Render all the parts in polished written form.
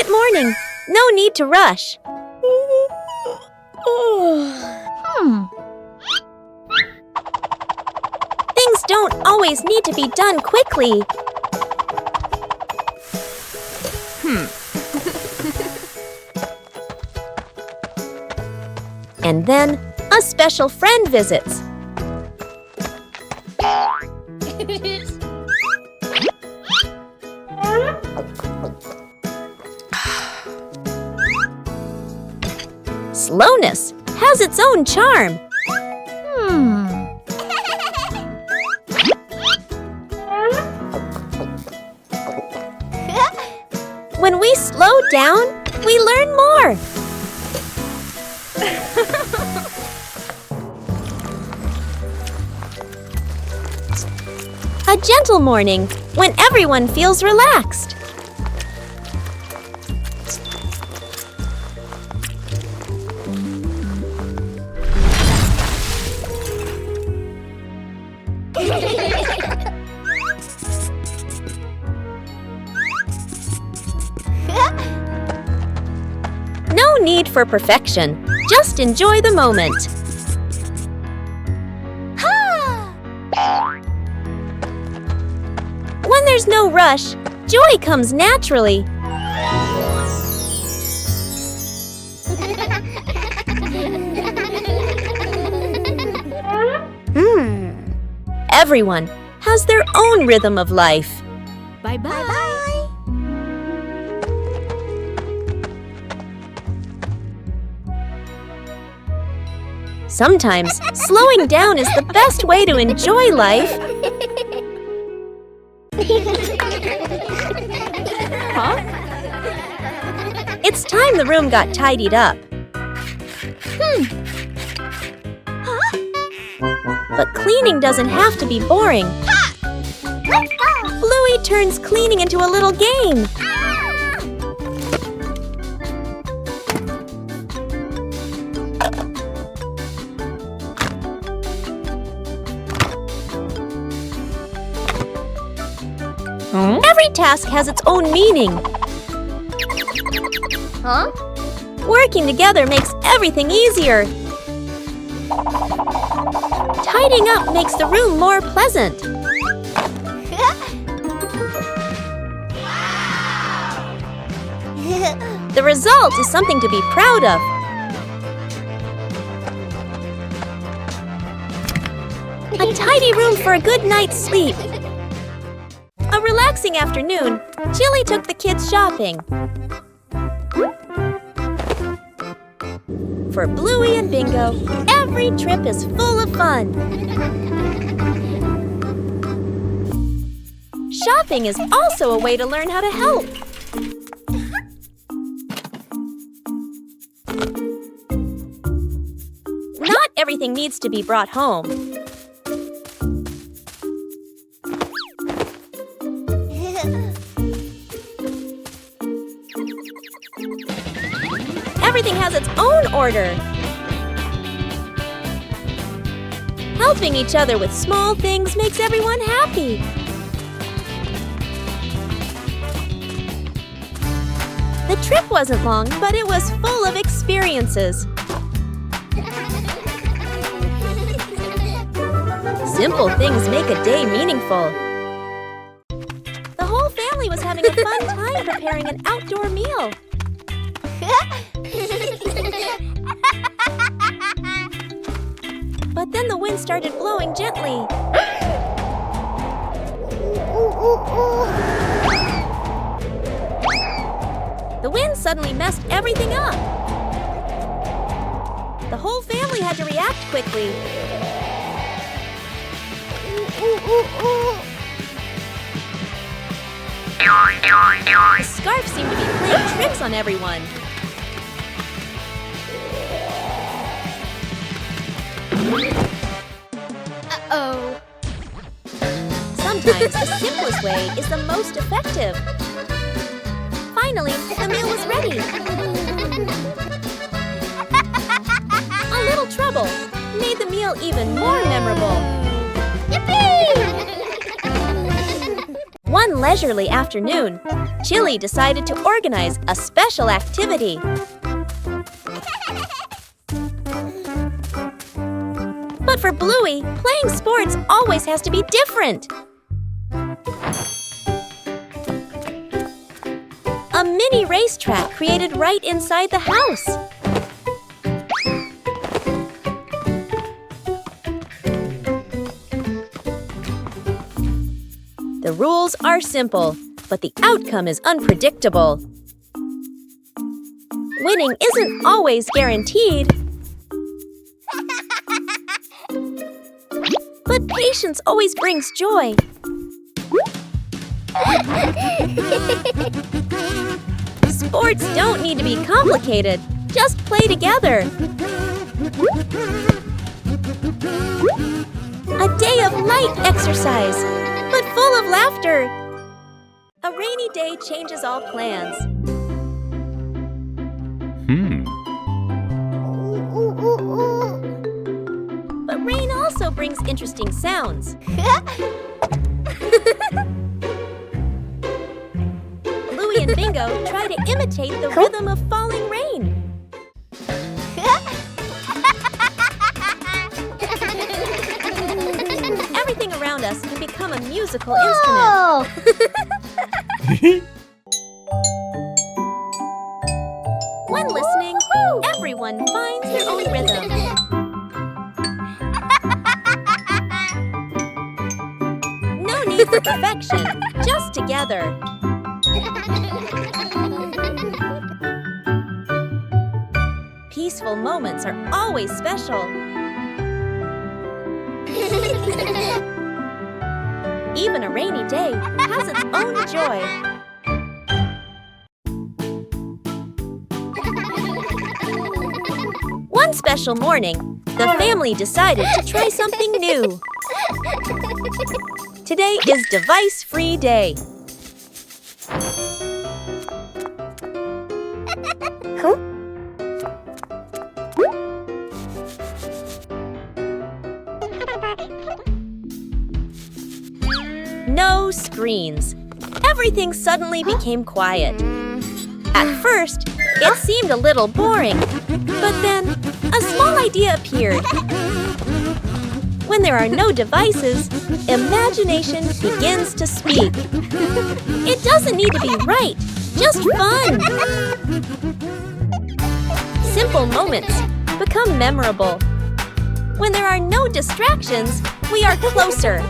quiet morning. No need to rush. Things don't always need to be done quickly. And then, a special friend visits. Slowness has its own charm. When we slow down, we learn more. A gentle morning when everyone feels relaxed. No need for perfection. Just enjoy the moment. When there's no rush, joy comes naturally. Everyone has their own rhythm of life. Bye-bye. Sometimes, slowing down is the best way to enjoy life. It's time the room got tidied up. But cleaning doesn't have to be boring. Bluey turns cleaning into a little game. Every task has its own meaning. Working together makes everything easier. Tidying up makes the room more pleasant. The result is something to be proud of. A tidy room for a good night's sleep. A relaxing afternoon, Jilly took the kids shopping. For Bluey and Bingo, every trip is full of fun. Shopping is also a way to learn how to help. Not everything needs to be brought home. Everything has its own order. Helping each other with small things makes everyone happy. The trip wasn't long, but it was full of experiences. Simple things make a day meaningful. The whole family was having a fun time preparing an outdoor meal. But then the wind started blowing gently. The wind suddenly messed everything up. The whole family had to react quickly. The scarf seemed to be playing tricks on everyone. Uh-oh. Sometimes the simplest way is the most effective. Finally, the meal was ready. A little trouble made the meal even more memorable. Yippee! One leisurely afternoon, Chili decided to organize a special activity. But for Bluey, playing sports always has to be different. A mini racetrack created right inside the house. The rules are simple, but the outcome is unpredictable. Winning isn't always guaranteed. But patience always brings joy. Sports don't need to be complicated. Just play together. A day of light exercise, but full of laughter. A rainy day changes all plans. But rain also brings interesting sounds. Bluey and Bingo try to imitate the rhythm of falling rain. Everything around us can become a musical instrument. When listening, everyone finds their own rhythm. No need for perfection, just together. Peaceful moments are always special. Even a rainy day has its own joy. One special morning, the family decided to try something new. Today is device-free day. No screens. Everything suddenly became quiet. At first, it seemed a little boring, but then a small idea appeared. When there are no devices, imagination begins to speak. It doesn't need to be right, just fun. Simple moments become memorable. When there are no distractions, we are closer.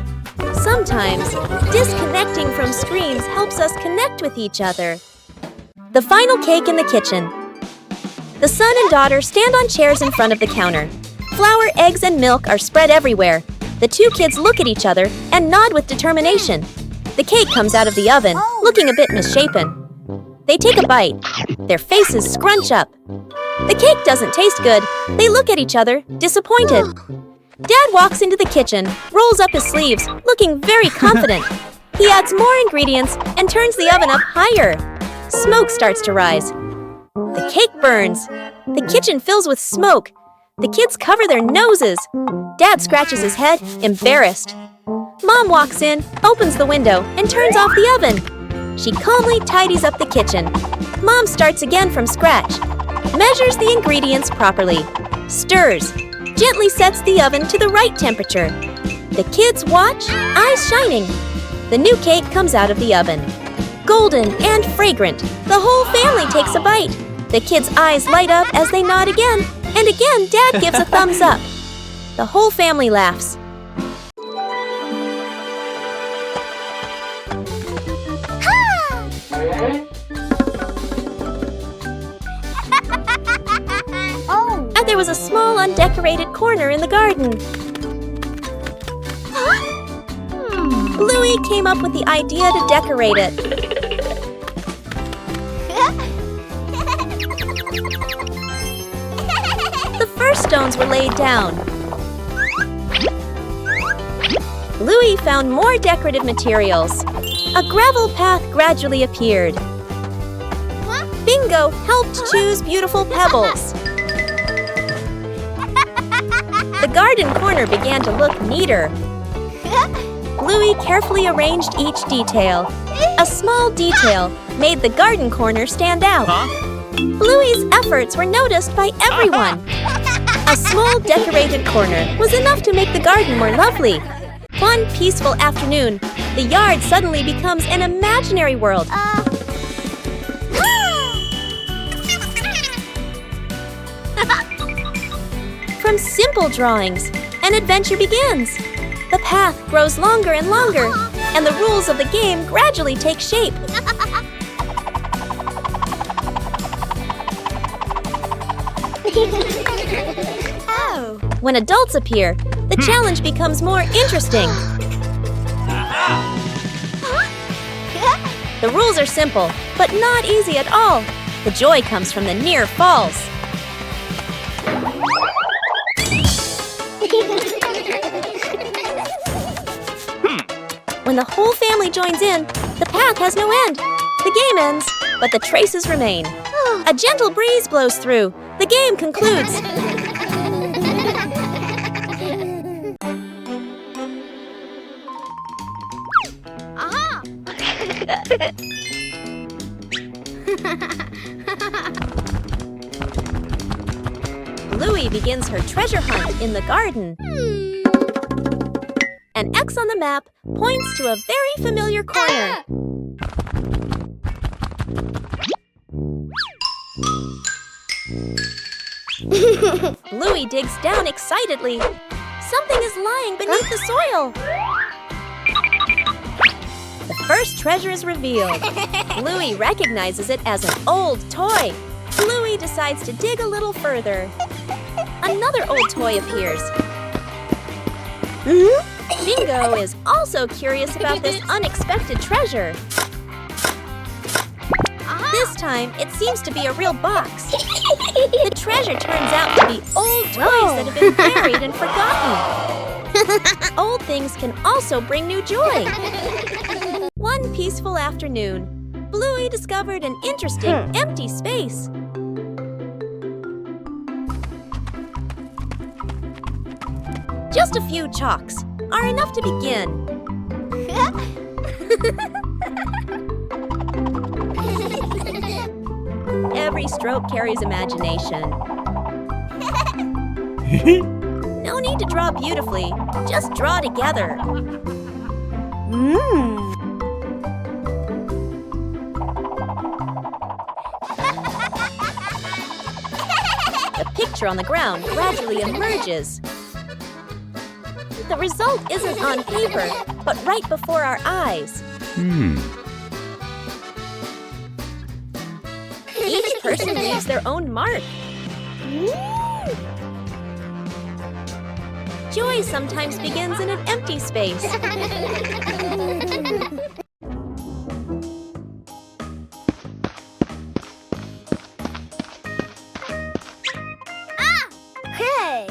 Sometimes, disconnecting from screens helps us connect with each other. The final cake in the kitchen. The son and daughter stand on chairs in front of the counter. Flour, eggs, and milk are spread everywhere. The two kids look at each other and nod with determination. The cake comes out of the oven, looking a bit misshapen. They take a bite. Their faces scrunch up. The cake doesn't taste good. They look at each other, disappointed. Dad walks into the kitchen, rolls up his sleeves, looking very confident. He adds more ingredients and turns the oven up higher. Smoke starts to rise. The cake burns. The kitchen fills with smoke. The kids cover their noses. Dad scratches his head, embarrassed. Mom walks in, opens the window, and turns off the oven. She calmly tidies up the kitchen. Mom starts again from scratch. Measures the ingredients properly. Stirs. Gently sets the oven to the right temperature. The kids watch, eyes shining. The new cake comes out of the oven. Golden and fragrant, the whole family takes a bite. The kids' eyes light up as they nod again, and again Dad gives a thumbs up. The whole family laughs. And there was a small undecorated corner in the garden. Bluey came up with the idea to decorate it. The first stones were laid down. Bluey found more decorative materials. A gravel path gradually appeared. Bingo helped choose beautiful pebbles. The garden corner began to look neater. Bluey carefully arranged each detail. A small detail made the garden corner stand out. Bluey's efforts were noticed by everyone. A small decorated corner was enough to make the garden more lovely. One peaceful afternoon, the yard suddenly becomes an imaginary world. From simple drawings, an adventure begins. The path grows longer and longer, and the rules of the game gradually take shape. When adults appear, the challenge becomes more interesting. The rules are simple, but not easy at all. The joy comes from the near falls. When the whole family joins in, the path has no end. The game ends, but the traces remain. A gentle breeze blows through. The game concludes. Bluey begins her treasure hunt in the garden. An X on the map points to a very familiar corner. Bluey digs down excitedly. Something is lying beneath the soil. The first treasure is revealed. Bluey recognizes it as an old toy. Bluey decides to dig a little further. Another old toy appears. Bingo is also curious about this unexpected treasure. This time, it seems to be a real box. The treasure turns out to be old toys that have been buried and forgotten. Old things can also bring new joy. One peaceful afternoon, Bluey discovered an interesting empty space. Just a few chalks are enough to begin. Every stroke carries imagination. No need to draw beautifully, just draw together. The picture on the ground gradually emerges. The result isn't on paper, but right before our eyes. Each person leaves their own mark. Joy sometimes begins in an empty space. Hey!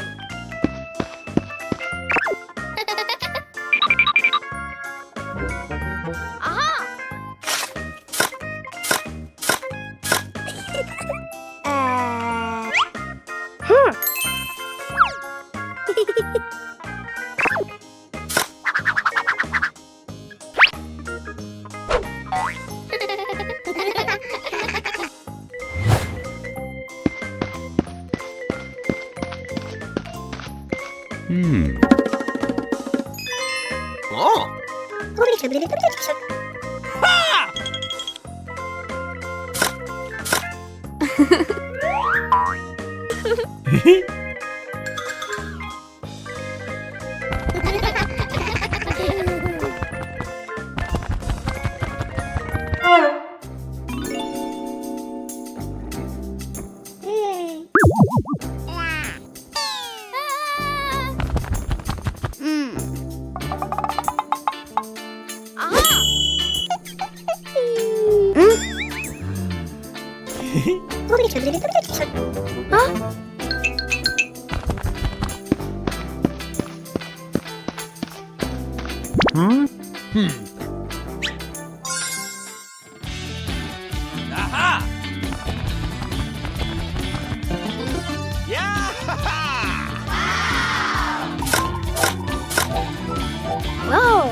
Whoa!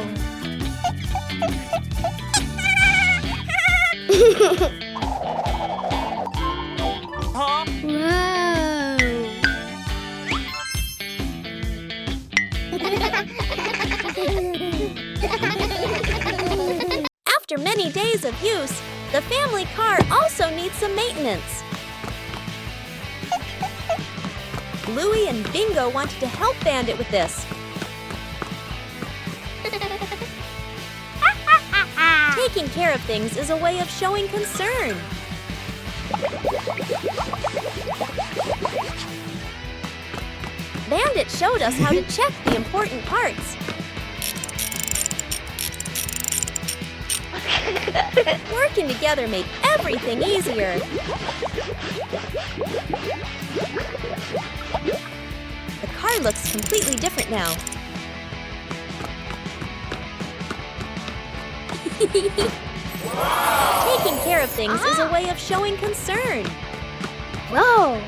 After many days of use, the family car also needs some maintenance. Bluey and Bingo wanted to help Bandit with this. Taking care of things is a way of showing concern. Bandit showed us how to check the important parts. Working together made everything easier. The car looks completely different now. Taking care of things is a way of showing concern. Whoa!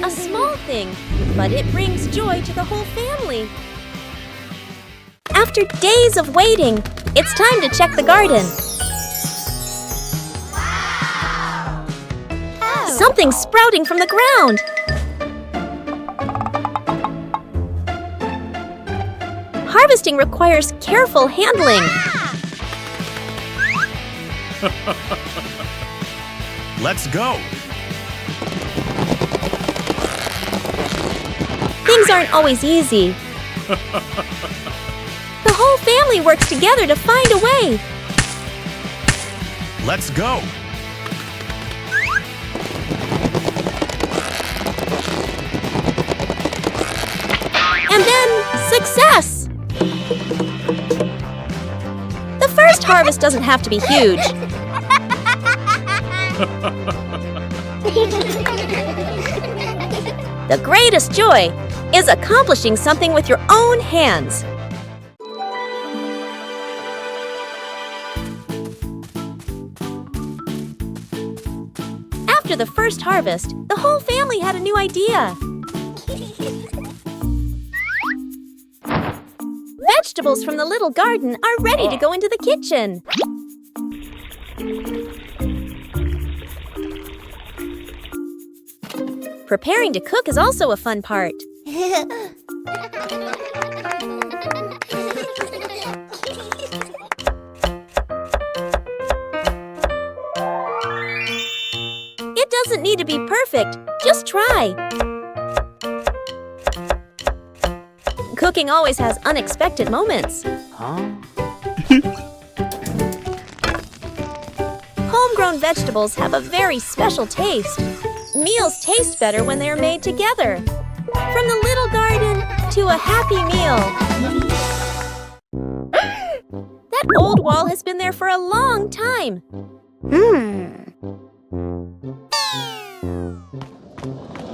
A small thing, but it brings joy to the whole family. After days of waiting, it's time to check the garden. Oh. Something's sprouting from the ground. Harvesting requires careful handling. Let's go! Things aren't always easy. The whole family works together to find a way. Let's go! And then, success! The first harvest doesn't have to be huge. The greatest joy is accomplishing something with your own hands. After the first harvest, the whole family had a new idea. Vegetables from the little garden are ready to go into the kitchen. Preparing to cook is also a fun part. It doesn't need to be perfect, just try. Cooking always has unexpected moments. Homegrown vegetables have a very special taste. Meals taste better when they are made together. From the little garden to a happy meal. That old wall has been there for a long time.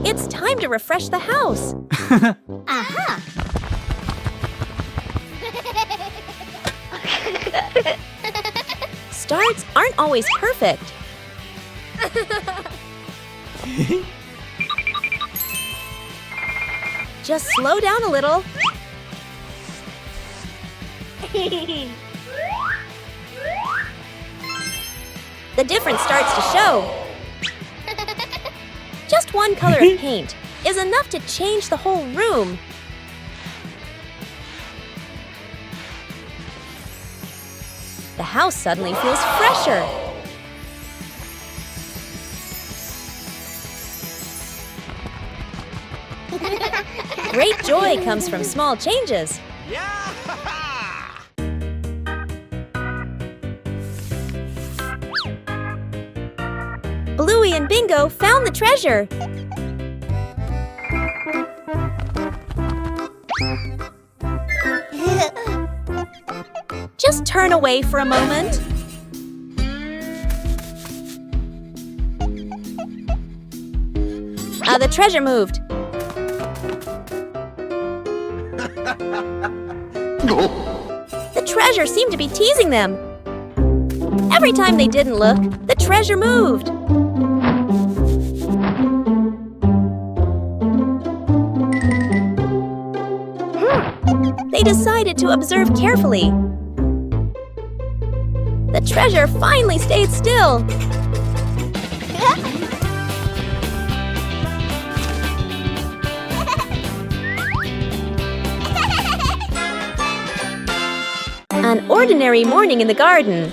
It's time to refresh the house. Aha! Starts aren't always perfect. Just slow down a little. The difference starts to show. Just one color of paint is enough to change the whole room. The house suddenly feels fresher. Great joy comes from small changes. Bluey and Bingo found the treasure. Just turn away for a moment. The treasure moved. The treasure seemed to be teasing them. Every time they didn't look, the treasure moved. They decided to observe carefully. The treasure finally stayed still. An ordinary morning in the garden.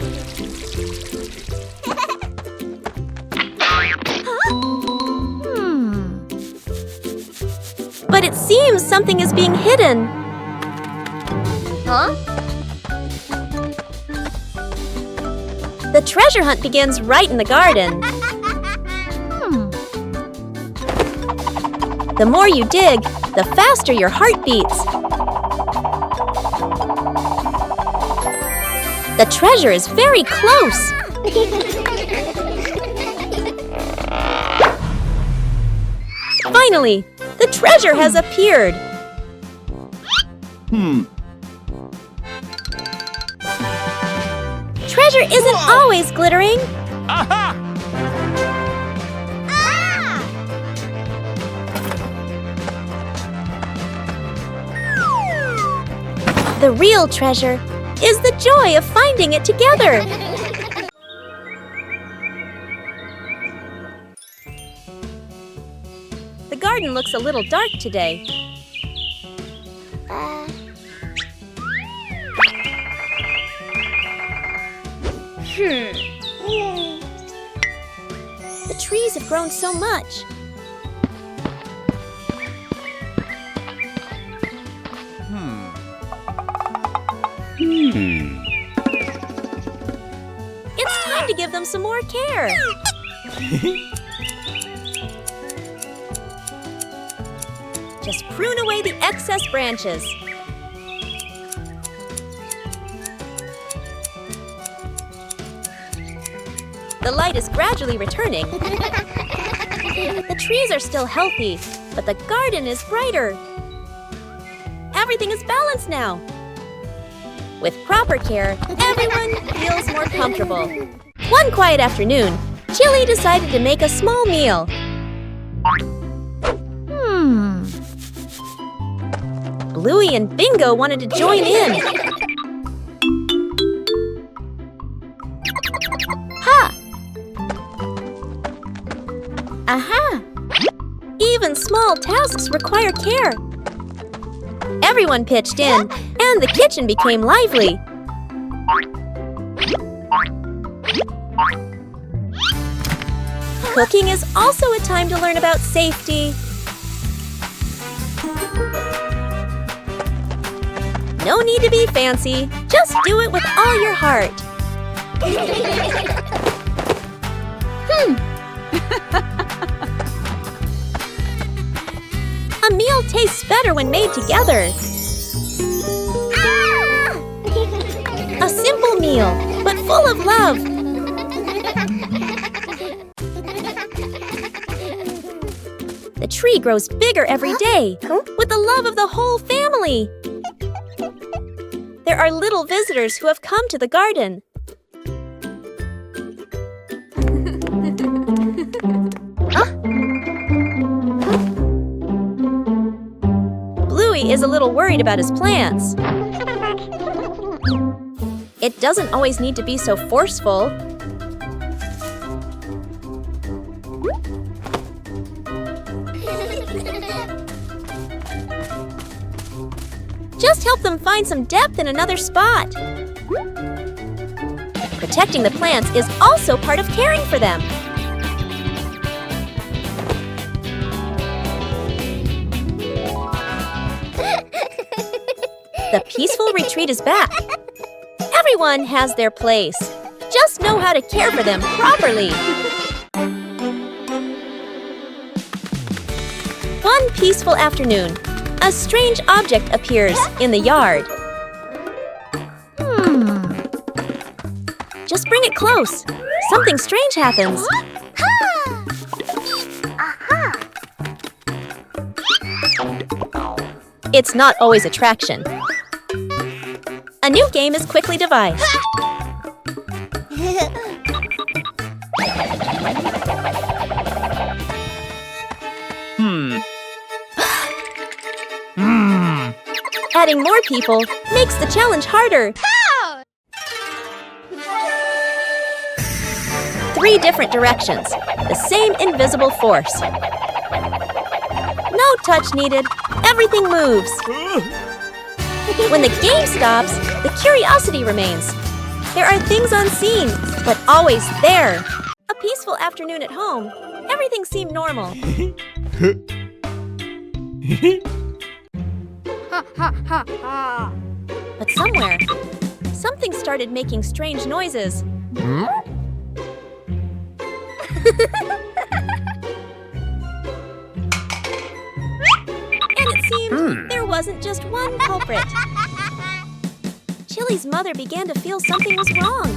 But it seems something is being hidden. Huh? The treasure hunt begins right in the garden. The more you dig, the faster your heart beats. The treasure is very close. Finally, the treasure has appeared. Treasure isn't always glittering. Aha! The real treasure is the joy of finding it together. The garden looks a little dark today. The trees have grown so much. It's time to give them some more care. Just prune away the excess branches. The light is gradually returning. The trees are still healthy, but the garden is brighter. Everything is balanced now. With proper care, everyone feels more comfortable. One quiet afternoon, Chili decided to make a small meal. Bluey and Bingo wanted to join in. Ha! Aha! Even small tasks require care. Everyone pitched in, and the kitchen became lively. Cooking is also a time to learn about safety. No need to be fancy, just do it with all your heart. A meal tastes better when made together. A simple meal, but full of love. The tree grows bigger every day, with the love of the whole family. There are little visitors who have come to the garden. Bluey is a little worried about his plants. It doesn't always need to be so forceful. Just help them find some depth in another spot. Protecting the plants is also part of caring for them. The peaceful retreat is back. Everyone has their place. Just know how to care for them properly. One peaceful afternoon, a strange object appears in the yard. Just bring it close. Something strange happens. It's not always attraction. A new game is quickly devised. Adding more people makes the challenge harder. 3 different directions. The same invisible force. No touch needed. Everything moves. When the game stops, the curiosity remains. There are things unseen, but always there. A peaceful afternoon at home. Everything seemed normal. But somewhere, something started making strange noises. And it seemed there wasn't just one culprit. Chili's mother began to feel something was wrong.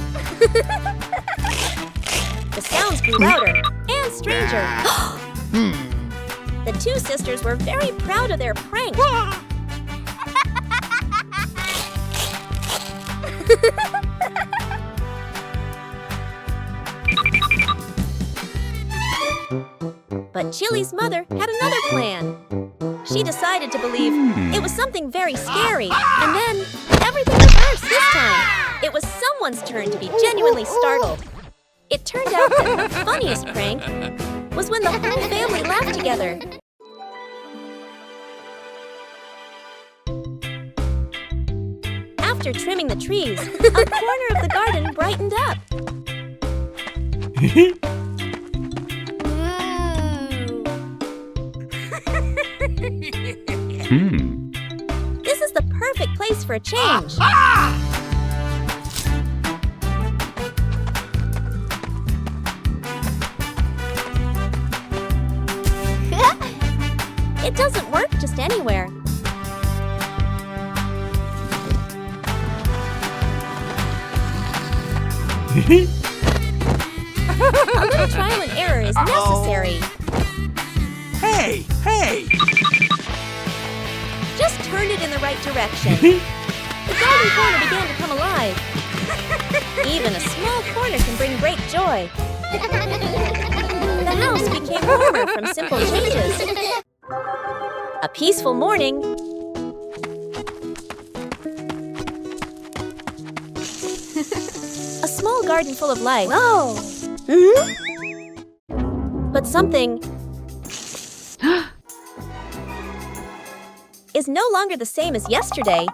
The sounds grew louder and stranger. The 2 sisters were very proud of their prank. But Chili's mother had another plan. She decided to believe it was something very scary, and then everything reversed this time. It was someone's turn to be genuinely startled. It turned out that the funniest prank was when the whole family laughed together. After trimming the trees, a corner of the garden brightened up. This is the perfect place for a change. It doesn't work just anywhere. A little trial and error is necessary. Hey! Just turn it in the right direction. The garden corner began to come alive. Even a small corner can bring great joy. The house became warmer from simple changes. A peaceful morning. A small garden full of life. Whoa! But something is no longer the same as yesterday.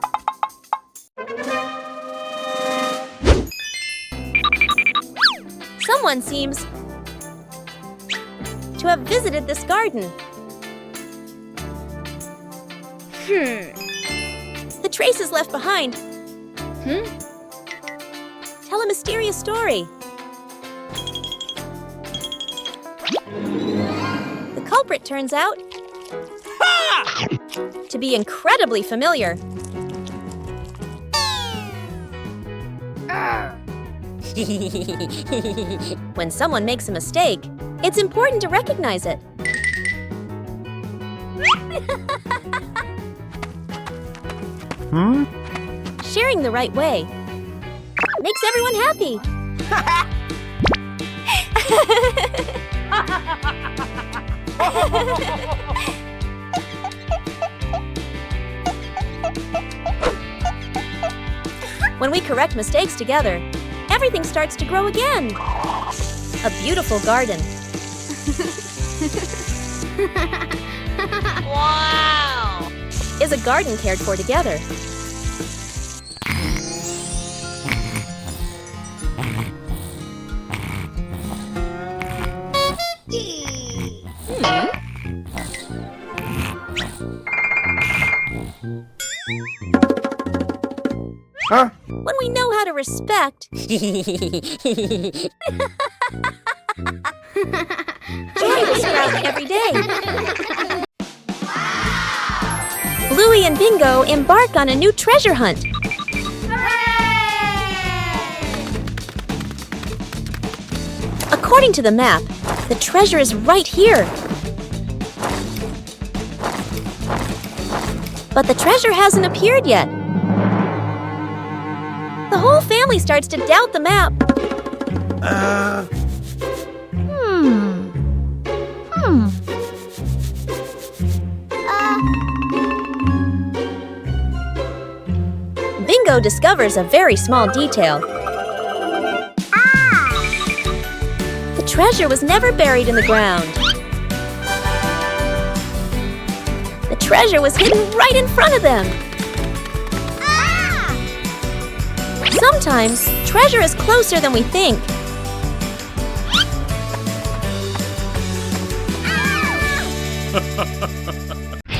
Someone seems to have visited this garden. The traces left behind tell a mysterious story. The culprit turns out to be incredibly familiar. When someone makes a mistake, it's important to recognize it. Sharing the right way makes everyone happy. When we correct mistakes together, everything starts to grow again. A beautiful garden. Wow! Is a garden cared for together. Huh? When we know how to respect, joy will sprout every day. Bluey and Bingo embark on a new treasure hunt. According to the map, the treasure is right here. But the treasure hasn't appeared yet. The whole family starts to doubt the map. Bingo discovers a very small detail. treasure was never buried in the ground. The treasure was hidden right in front of them. Sometimes, treasure is closer than we think.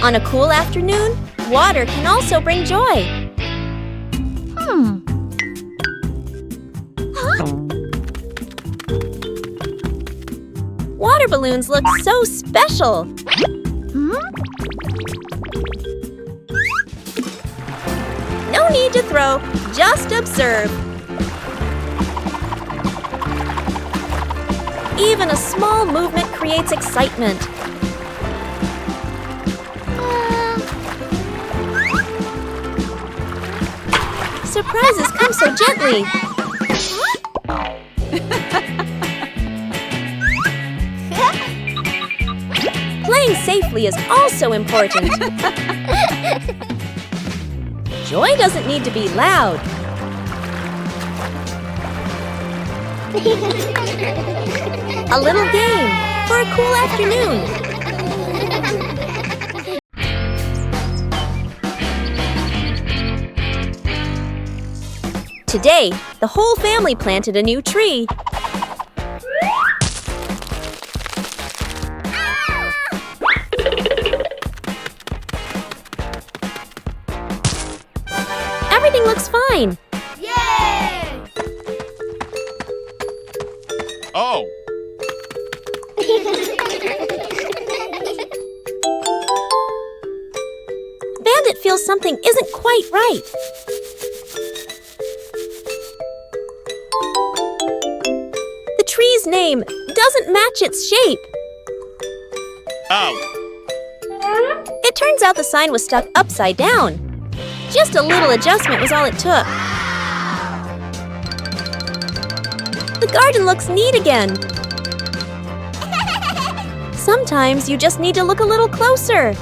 On a cool afternoon, water can also bring joy. Water balloons look so special. No need to throw, just observe. Even a small movement creates excitement. Surprises come so gently. Playing safely is also important. Joy doesn't need to be loud. A little game for a cool afternoon. Today, the whole family planted a new tree. Everything looks fine. Yay! Oh! Bandit feels something isn't quite right. The tree's name doesn't match its shape. Oh! It turns out the sign was stuck upside down. Just a little adjustment was all it took. The garden looks neat again. Sometimes you just need to look a little closer.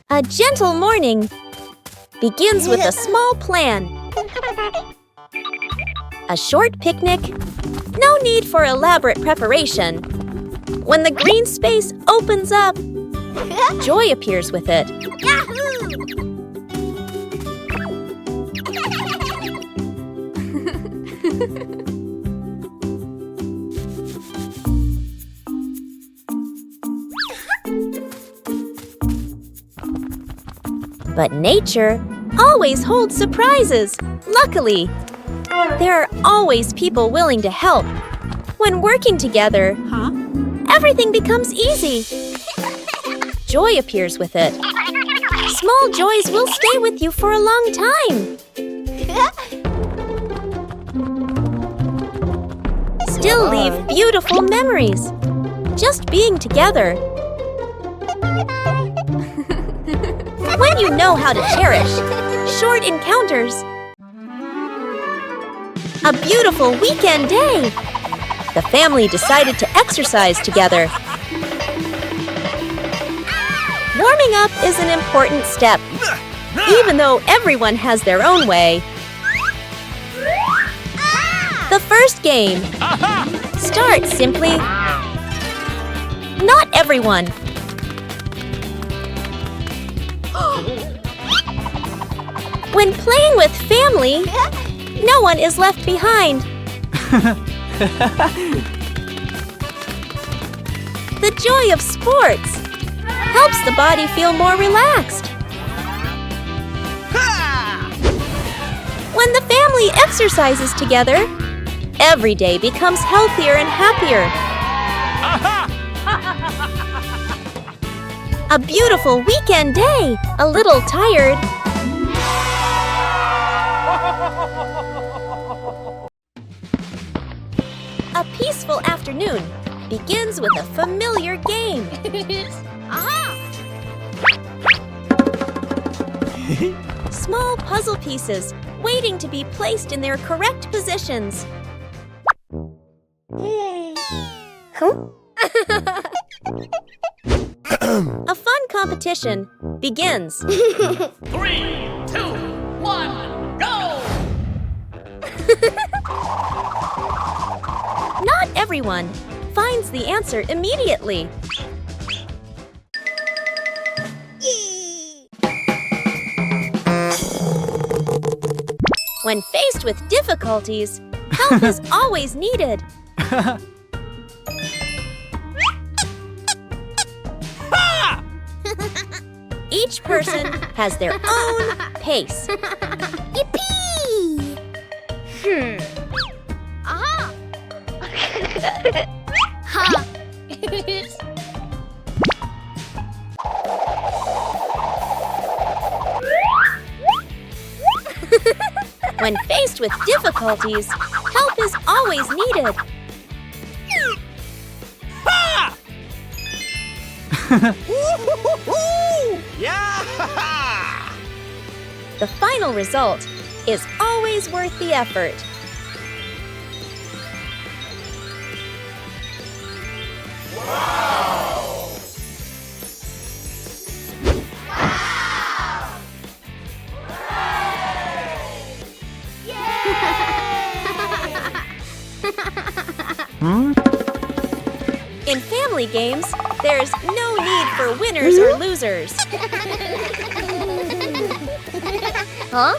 A gentle morning begins with a small plan. A short picnic, no need for elaborate preparation. When the green space opens up, joy appears with it. But nature always holds surprises, luckily. There are always people willing to help. When working together, everything becomes easy. Joy appears with it. Small joys will stay with you for a long time. Still leave beautiful memories. Just being together. When you know how to cherish short encounters. A beautiful weekend day. The family decided to exercise together. Warming up is an important step, even though everyone has their own way. The first game. Start simply. Not everyone. When playing with family, no one is left behind. The joy of sports helps the body feel more relaxed. When the family exercises together, every day becomes healthier and happier. A beautiful weekend day, a little tired. A peaceful afternoon begins with a familiar game. Small puzzle pieces waiting to be placed in their correct positions. A fun competition begins. 3, 2, 1, go! Not everyone. finds the answer immediately. When faced with difficulties, help is always needed. Each person has their own pace. Yippee! Aha! Ha! When faced with difficulties, help is always needed. Yeah! The final result is always worth the effort. In family games, there's no need for winners or losers. Huh?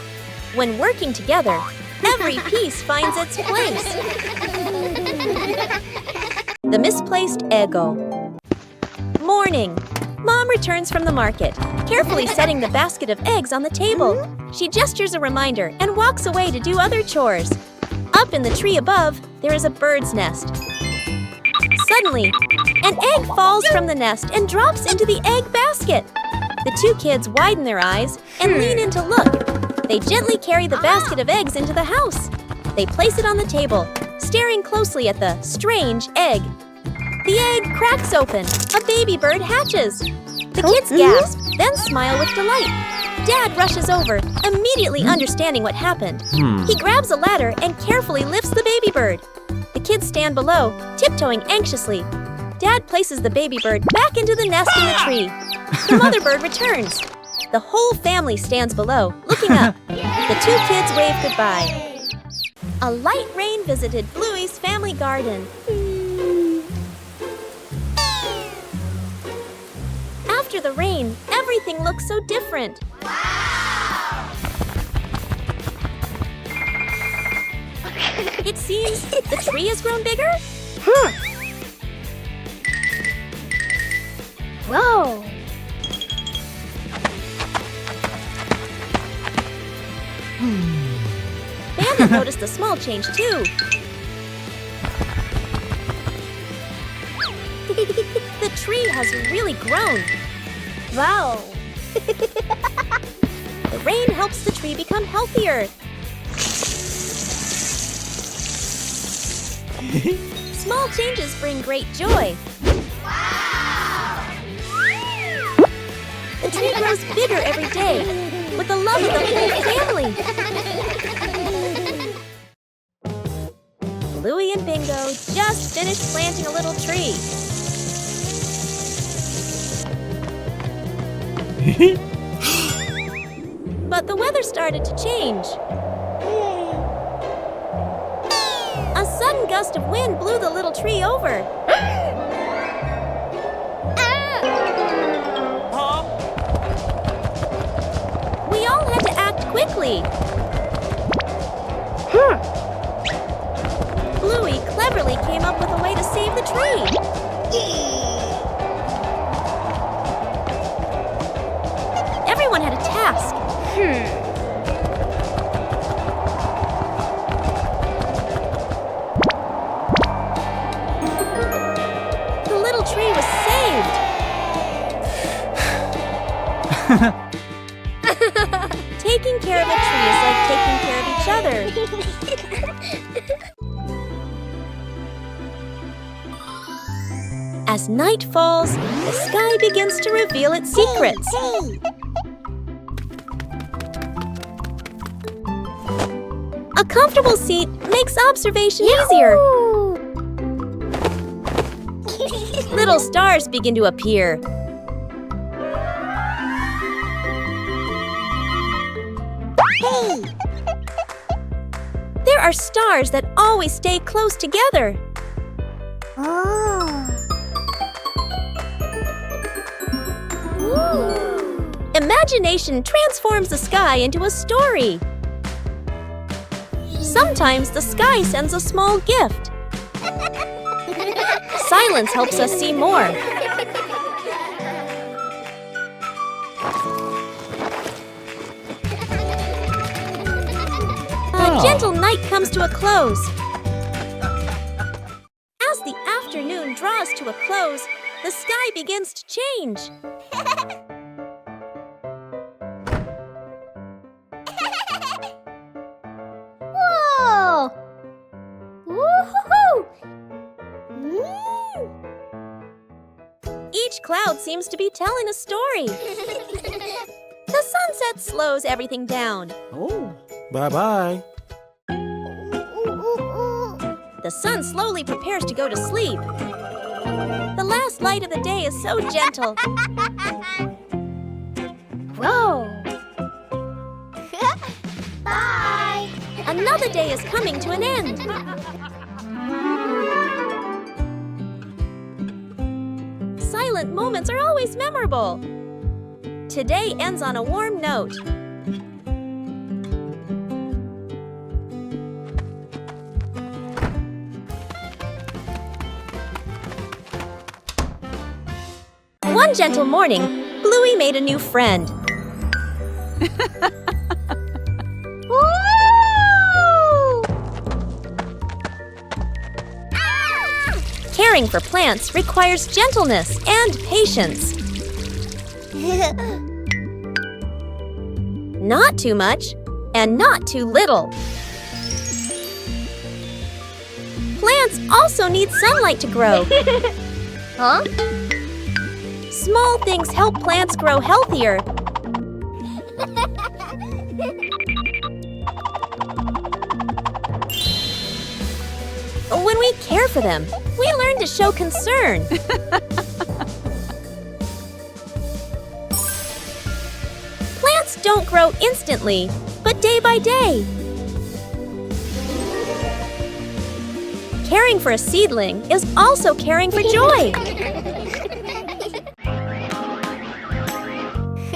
When working together, every piece finds its place. The misplaced Eggo. Morning. Mom returns from the market, carefully setting the basket of eggs on the table. She gestures a reminder and walks away to do other chores. Up in the tree above, there is a bird's nest. Suddenly, an egg falls from the nest and drops into the egg basket. The two kids widen their eyes and lean in to look. They gently carry the basket of eggs into the house. They place it on the table, staring closely at the strange egg. The egg cracks open. A baby bird hatches. The kids gasp, then smile with delight. Dad rushes over, immediately understanding what happened. He grabs a ladder and carefully lifts the baby bird. The kids stand below, tiptoeing anxiously. Dad places the baby bird back into the nest in the tree. The mother bird returns. The whole family stands below, looking up. The two kids wave goodbye. A light rain visited Bluey's family garden. After the rain, everything looks so different. It seems the tree has grown bigger? Whoa! Bandit noticed the small change too. The tree has really grown. Wow! The rain helps the tree become healthier. Small changes bring great joy. The tree grows bigger every day, with the love of the whole family. Bluey and Bingo just finished planting a little tree. But the weather started to change. A sudden gust of wind blew the little tree over. We all had to act quickly. Bluey cleverly came up with a way to save the tree. Everyone had a task. The little tree was saved. Taking care of a tree is like taking care of each other. As night falls, the sky begins to reveal its secrets. A comfortable seat makes observation easier. Little stars begin to appear. There are stars that always stay close together. Imagination transforms the sky into a story. Sometimes the sky sends a small gift. Silence helps us see more. A gentle night comes to a close. As the afternoon draws to a close, the sky begins to change. Whoa! Woohoo! Each cloud seems to be telling a story. The sunset slows everything down. Oh, bye-bye. The sun slowly prepares to go to sleep. The last light of the day is so gentle. Whoa! Bye! Another day is coming to an end. Silent moments are always memorable. Today ends on a warm note. One gentle morning, Bluey made a new friend. Caring for plants requires gentleness and patience. Not too much and not too little. Plants also need sunlight to grow. Huh? Small things help plants grow healthier. When we care for them, we learn to show concern. Plants don't grow instantly, but day by day. Caring for a seedling is also caring for joy.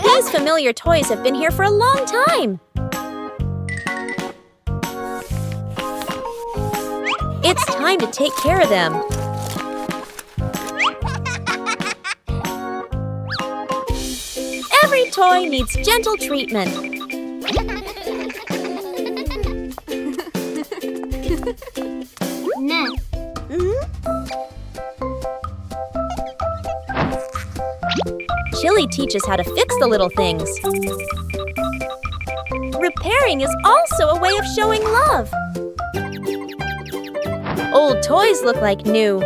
These familiar toys have been here for a long time. It's time to take care of them. Every toy needs gentle treatment. Nah. Chili teaches how to fix the little things. Repairing is also a way of showing love. Old toys look like new.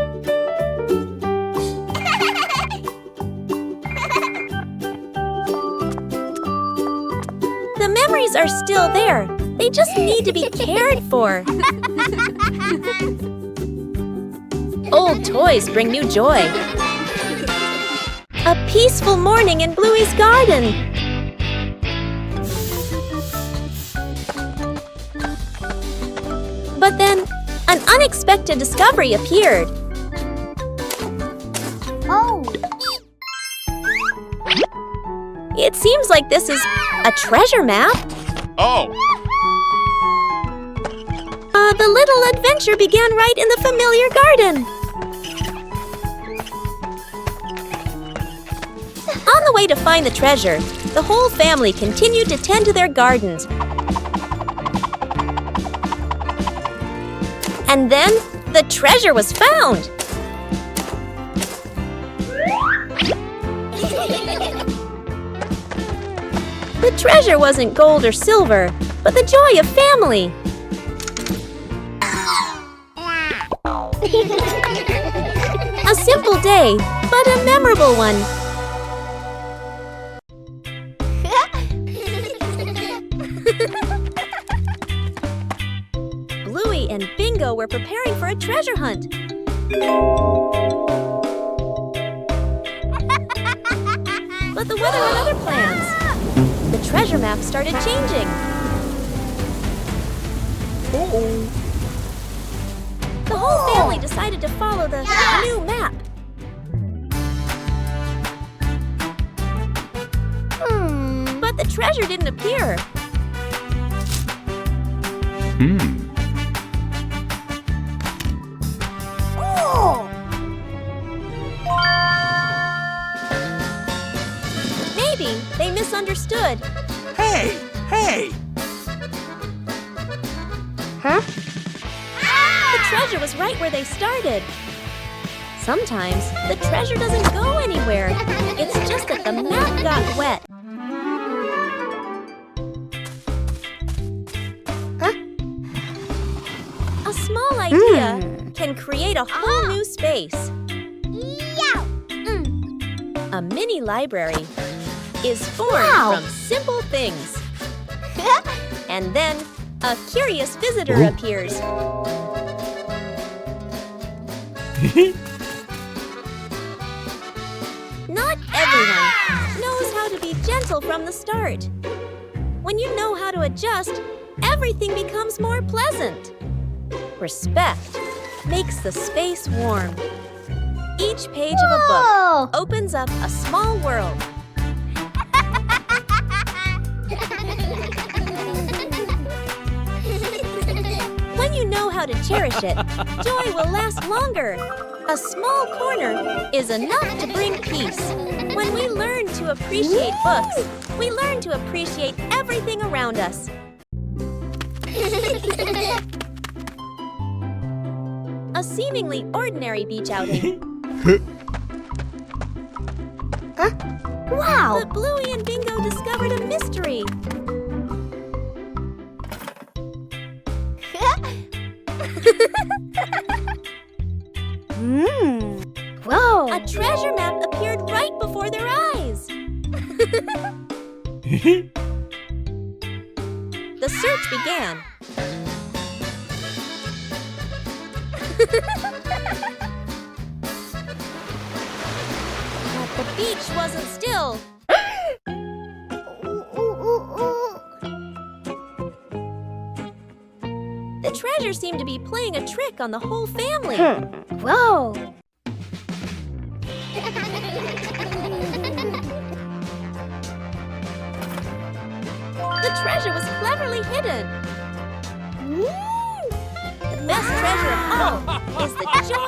The memories are still there. They just need to be cared for. Old toys bring new joy. A peaceful morning in Bluey's garden. But then, an unexpected discovery appeared. Oh! It seems like this is a treasure map. Oh! The little adventure began right in the familiar garden. On the way to find the treasure, the whole family continued to tend to their gardens. And then, the treasure was found! The treasure wasn't gold or silver, but the joy of family. A simple day, but a memorable one. Bluey and Bingo were preparing for a treasure hunt. But the weather had other plans. The treasure map started changing. The whole family decided decided to follow the new map. But the treasure didn't appear. Maybe they misunderstood. Hey! Hey! The treasure was right where they started. Sometimes the treasure doesn't go anywhere. It's just that the map got wet. A small idea can create a whole new space. A mini library is formed from simple things. And then a curious visitor appears. Not everyone knows how to be gentle from the start. When you know how to adjust, everything becomes more pleasant. Respect makes the space warm. Each page of a book opens up a small world. When you know how to cherish it, joy will last longer. A small corner is enough to bring peace. When we learn to appreciate books, we learn to appreciate everything around us. A seemingly ordinary beach outing. Wow! But Bluey and Bingo discovered a mystery. Whoa! A treasure map appeared right before their eyes. The search began. But the beach wasn't still. The treasure seemed to be playing a trick on the whole family. Whoa! The treasure was cleverly hidden. The best treasure of all is the joy